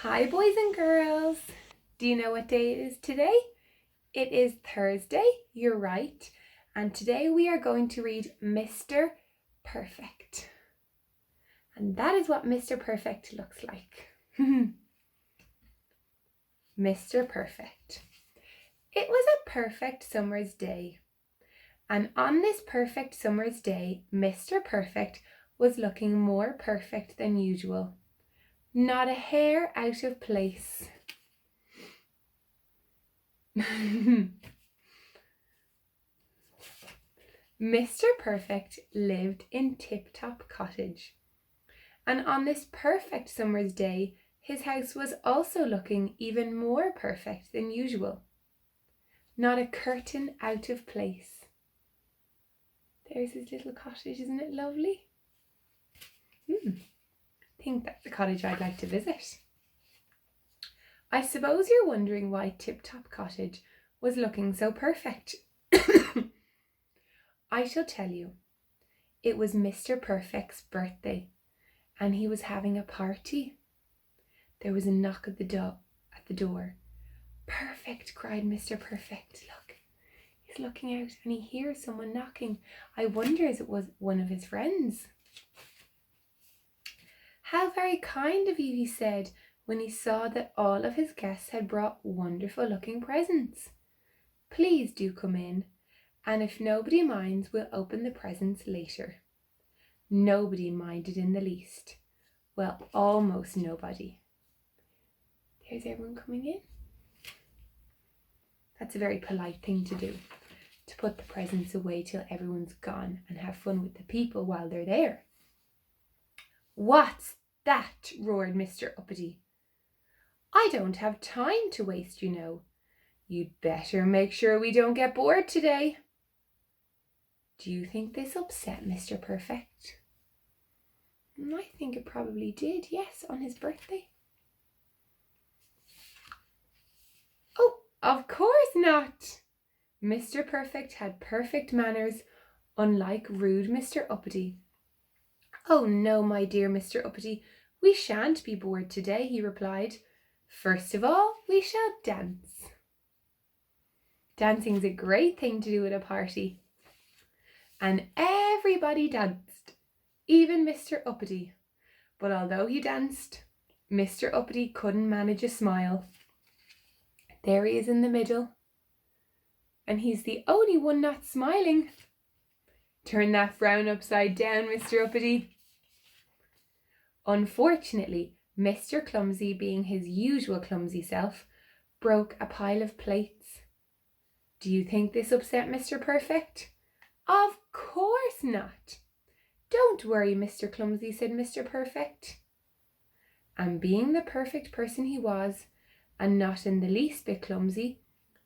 Hi boys and girls! Do you know what day it is today? It is Thursday, you're right, and today we are going to read Mr. Perfect. And that is what Mr. Perfect looks like. Mr. Perfect. It was a perfect summer's day. And on this perfect summer's day, Mr. Perfect was looking more perfect than usual. Not a hair out of place. Mr. Perfect lived in Tip Top Cottage, and on this perfect summer's day, his house was also looking even more perfect than usual. Not a curtain out of place. There's his little cottage, isn't it lovely? Think that's the cottage I'd like to visit. I suppose you're wondering why Tip Top Cottage was looking so perfect. I shall tell you. It was Mr. Perfect's birthday, and he was having a party. There was a knock at the door. Perfect, cried Mr. Perfect. Look, he's looking out and he hears someone knocking. I wonder if it was one of his friends. How very kind of you, he said, when he saw that all of his guests had brought wonderful looking presents. Please do come in, and if nobody minds, we'll open the presents later. Nobody minded in the least. Well, almost nobody. There's everyone coming in. That's a very polite thing to do, to put the presents away till everyone's gone and have fun with the people while they're there. What's that? Roared Mr. Uppity. I don't have time to waste, you know. You'd better make sure we don't get bored today. Do you think this upset Mr. Perfect? I think it probably did, yes, on his birthday. Oh, of course not! Mr. Perfect had perfect manners, unlike rude Mr. Uppity. Oh no, my dear Mr. Uppity, we shan't be bored today, he replied. First of all, we shall dance. Dancing's a great thing to do at a party. And everybody danced, even Mr. Uppity. But although he danced, Mr. Uppity couldn't manage a smile. There he is in the middle, and he's the only one not smiling. Turn that frown upside down, Mr. Uppity. Unfortunately, Mr. Clumsy, being his usual clumsy self, broke a pile of plates. Do you think this upset Mr. Perfect? Of course not. Don't worry, Mr. Clumsy, said Mr. Perfect. And being the perfect person he was, and not in the least bit clumsy,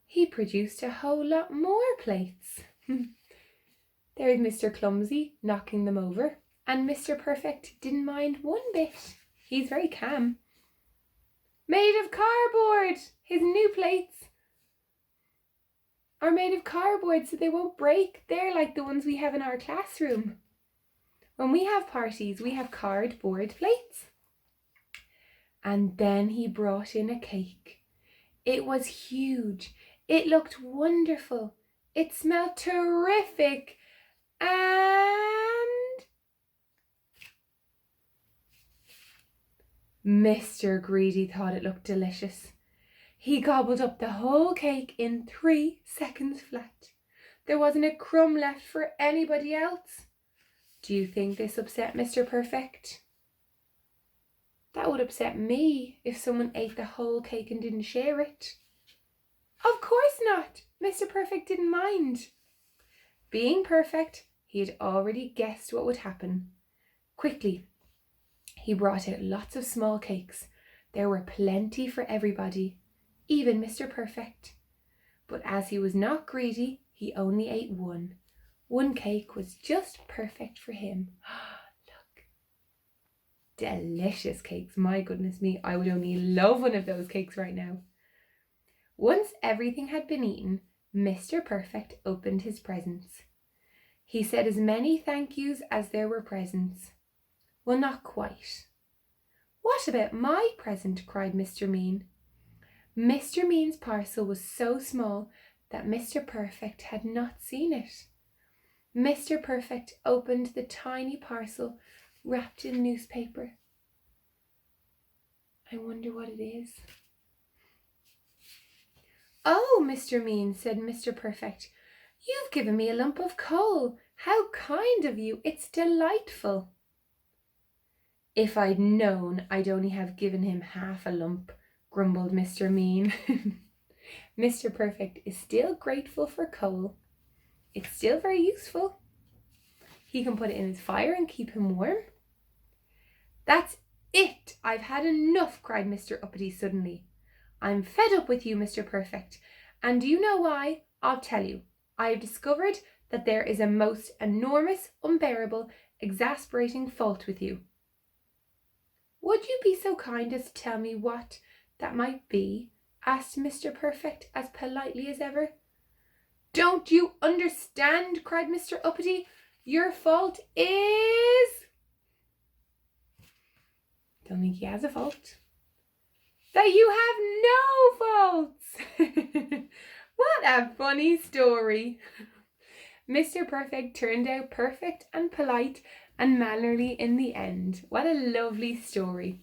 he produced a whole lot more plates. There's Mr. Clumsy knocking them over, and Mr. Perfect didn't mind one bit. He's very calm. Made of cardboard! His new plates are made of cardboard so they won't break. They're like the ones we have in our classroom. When we have parties, we have cardboard plates. And then he brought in a cake. It was huge. It looked wonderful. It smelled terrific. And Mr. Greedy thought it looked delicious. He gobbled up the whole cake in 3 seconds flat. There wasn't a crumb left for anybody else. Do you think this upset Mr. Perfect? That would upset me if someone ate the whole cake and didn't share it. Of course not. Mr. Perfect didn't mind. Being perfect, he had already guessed what would happen. Quickly, he brought out lots of small cakes. There were plenty for everybody, even Mr. Perfect. But as he was not greedy, he only ate one. One cake was just perfect for him. Look. Delicious cakes. My goodness me, I would only love one of those cakes right now. Once everything had been eaten, Mr. Perfect opened his presents. He said as many thank yous as there were presents. Well, not quite. What about my present? Cried Mr. Mean. Mr. Mean's parcel was so small that Mr. Perfect had not seen it. Mr. Perfect opened the tiny parcel wrapped in newspaper. I wonder what it is. Oh, Mr. Mean, said Mr. Perfect, you've given me a lump of coal. How kind of you. It's delightful. If I'd known, I'd only have given him half a lump, grumbled Mr. Mean. Mr. Perfect is still grateful for coal. It's still very useful. He can put it in his fire and keep him warm. That's it! I've had enough, cried Mr. Uppity suddenly. I'm fed up with you, Mr. Perfect. And do you know why? I'll tell you. I have discovered that there is a most enormous, unbearable, exasperating fault with you. Would you be so kind as to tell me what that might be? Asked Mr. Perfect as politely as ever. Don't you understand? Cried Mr. Uppity. Your fault is... Don't think he has a fault. That you have no faults. What a funny story. Mr. Perfect turned out perfect and polite and mannerly in the end. What a lovely story.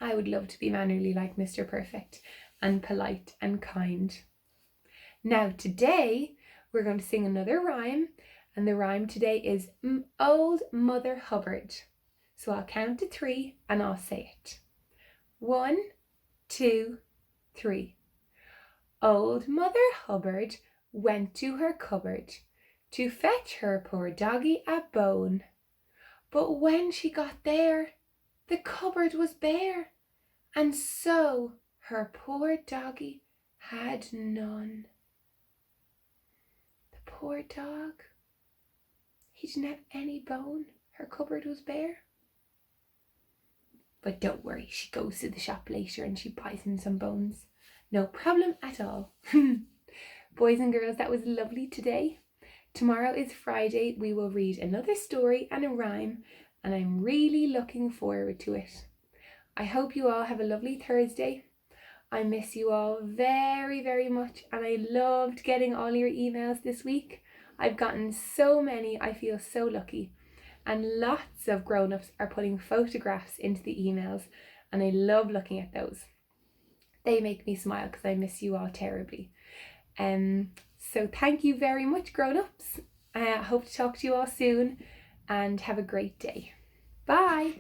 I would love to be mannerly like Mr. Perfect and polite and kind. Now today we're going to sing another rhyme, and the rhyme today is Old Mother Hubbard. So I'll count to 3 and I'll say it. 1, 2, 3. Old Mother Hubbard went to her cupboard to fetch her poor doggy a bone. But when she got there, the cupboard was bare, and so her poor doggy had none. The poor dog, he didn't have any bone. Her cupboard was bare. But don't worry, she goes to the shop later and she buys him some bones. No problem at all. Boys and girls, that was lovely today. Tomorrow is Friday. We will read another story and a rhyme, and I'm really looking forward to it. I hope you all have a lovely Thursday. I miss you all very, very much, and I loved getting all your emails this week. I've gotten so many. I feel so lucky. And lots of grown-ups are putting photographs into the emails, and I love looking at those. They make me smile because I miss you all terribly. So thank you very much, grown-ups. I hope to talk to you all soon, and have a great day. Bye.